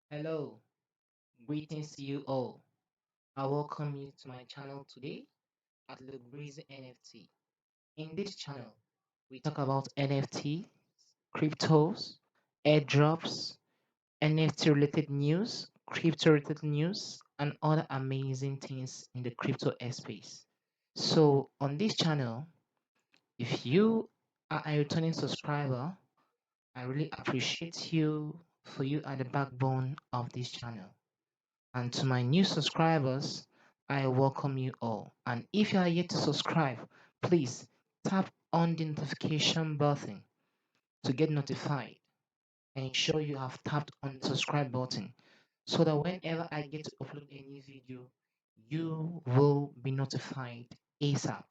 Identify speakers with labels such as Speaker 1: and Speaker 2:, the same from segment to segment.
Speaker 1: Hello, greetings to you all. I welcome you to my channel today at Breezy NFT. In this channel, we talk about NFT, cryptos, airdrops, NFT related news, crypto related news, and other amazing things in the crypto airspace. So, on this channel, if you are a returning subscriber, I really appreciate you for you are the backbone of this channel. And to my new subscribers, I welcome you all. And if you are yet to subscribe, please tap on the notification button to get notified. Ensure you have tapped on the subscribe button so that whenever I get to upload a new video, you will be notified ASAP.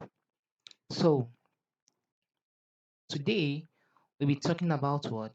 Speaker 1: So today we'll be talking about what?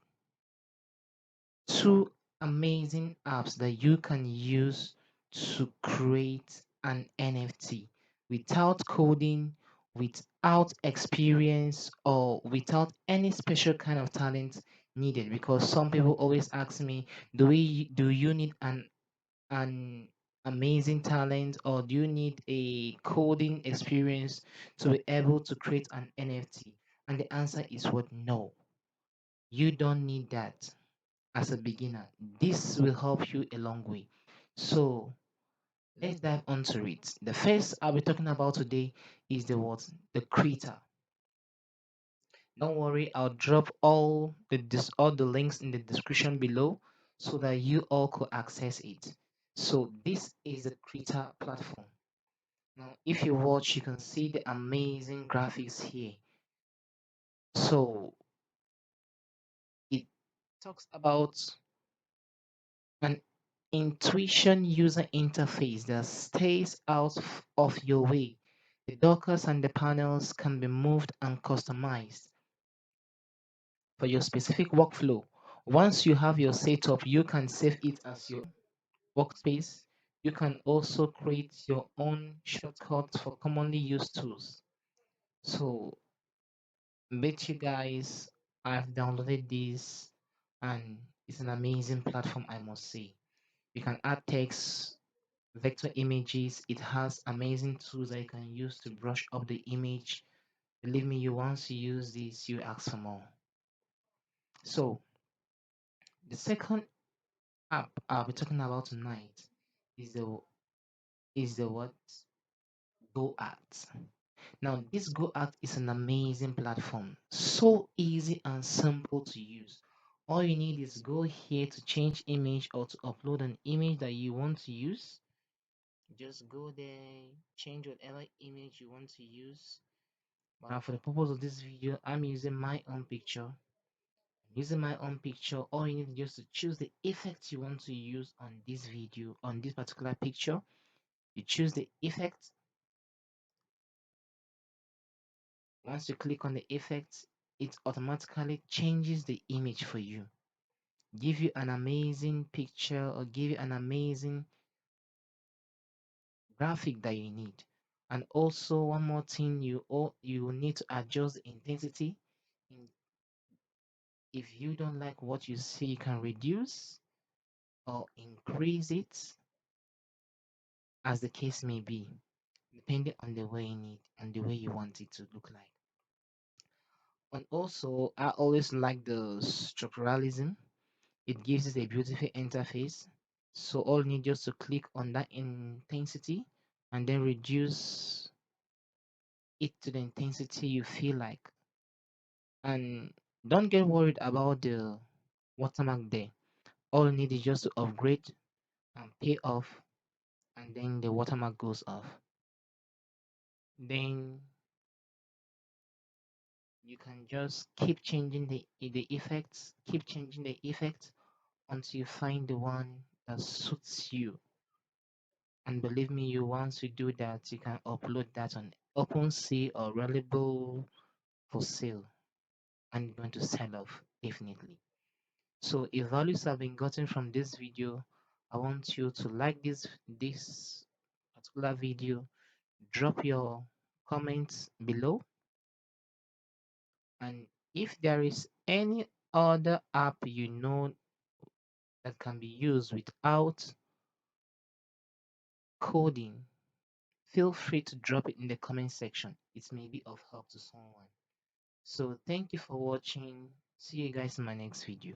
Speaker 1: Two amazing apps that you can use to create an NFT without coding, without experience, or without any special kind of talent needed. Because some people always ask me, do you need an amazing talent, or do you need a coding experience to be able to create an NFT? And the answer is what? No, you don't need that as a beginner. This will help you a long way. So let's dive onto it. The first I'll be talking about today is the what? The Krita. Don't worry, I'll drop all the links in the description below so that you all could access it. So this is the Krita platform. Now, if you watch, you can see the amazing graphics here. So it talks about an intuition user interface that stays out of your way. The dockers and the panels can be moved and customized for your specific workflow. Once you have your setup, you can save it as your workspace. You can also create your own shortcuts for commonly used tools. So, bet you guys, I've downloaded this and it's an amazing platform, I must say. You can add text, vector images. It has amazing tools that you can use to brush up the image. Believe me, you once you use this, you ask for more. So the second app I'll be talking about tonight is the what? GoArt. Now this GoArt is an amazing platform, so easy and simple to use. All you need is go here to change image or to upload an image that you want to use. Just go there, change whatever image you want to use. But for the purpose of this video, I'm using my own picture. Using my own picture, all you need is just to choose the effect you want to use on this video, on this particular picture. You choose the effect. Once you click on the effect, it automatically changes the image for you. Give you an amazing picture or give you an amazing graphic that you need. And also one more thing, you need to adjust the intensity. If you don't like what you see, you can reduce or increase it as the case may be, depending on the way you need and the way you want it to look like. And also, I always like the structuralism. It gives us a beautiful interface. So all you need just to click on that intensity and then reduce it to the intensity you feel like. And don't get worried about the watermark there. All you need is just to upgrade and pay off, and then the watermark goes off. Then you can just keep changing the effects, keep changing the effects until you find the one that suits you. And believe me, you once you do that, you can upload that on OpenSea or Rarible for sale, and it's going to sell off definitely. So if values have been gotten from this video, I want you to like this particular video, drop your comments below, and if there is any other app you know that can be used without coding, feel free to drop it in the comment section. It may be of help to someone. So thank you for watching. See you guys in my next video.